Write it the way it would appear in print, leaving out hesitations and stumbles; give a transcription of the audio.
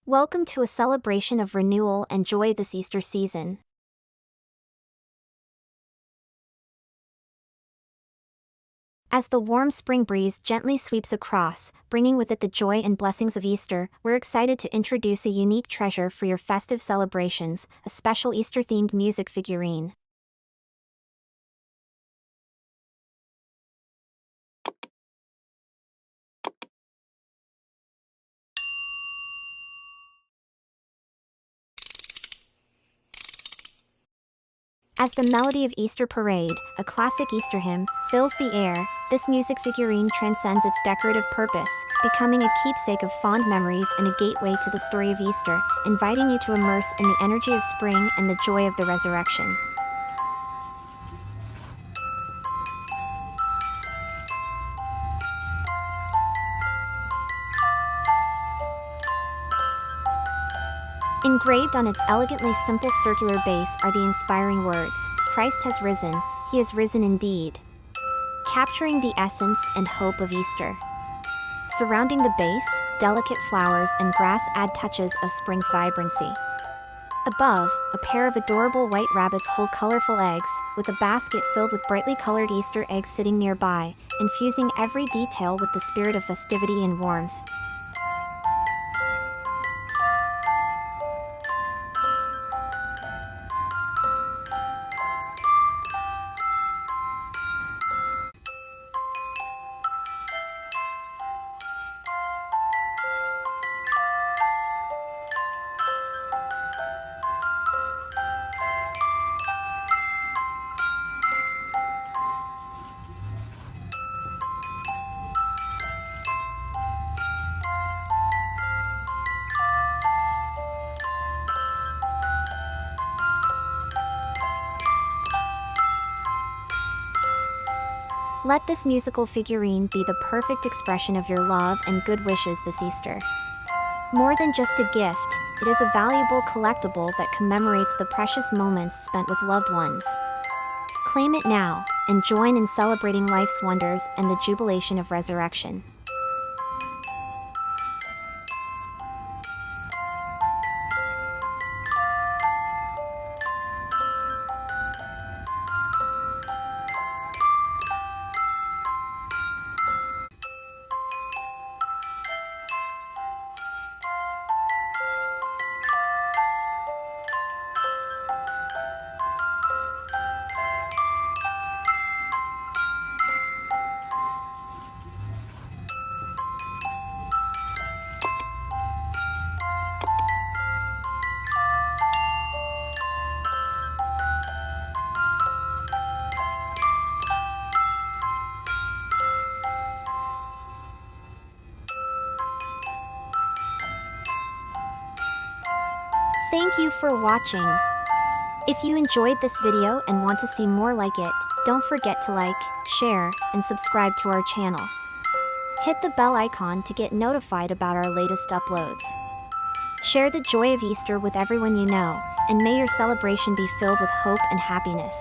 Welcome to a celebration of renewal and joy this Easter season. As the warm spring breeze gently sweeps across, bringing with it the joy and blessings of Easter, we're excited to introduce a unique treasure for your festive celebrations, a special Easter-themed music figurine. As the melody of Easter Parade, a classic Easter hymn, fills the air, this music figurine transcends its decorative purpose, becoming a keepsake of fond memories and a gateway to the story of Easter, inviting you to immerse in the energy of spring and the joy of the resurrection. Engraved on its elegantly simple circular base are the inspiring words, "Christ has risen, he is risen indeed," capturing the essence and hope of Easter. Surrounding the base, delicate flowers and grass add touches of spring's vibrancy. Above, a pair of adorable white rabbits hold colorful eggs, with a basket filled with brightly colored Easter eggs sitting nearby, infusing every detail with the spirit of festivity and warmth. Let this musical figurine be the perfect expression of your love and good wishes this Easter. More than just a gift, it is a valuable collectible that commemorates the precious moments spent with loved ones. Claim it now, and join in celebrating life's wonders and the jubilation of resurrection. Thank you for watching. If you enjoyed this video and want to see more like it, don't forget to like, share, and subscribe to our channel. Hit the bell icon to get notified about our latest uploads. Share the joy of Easter with everyone you know, and may your celebration be filled with hope and happiness.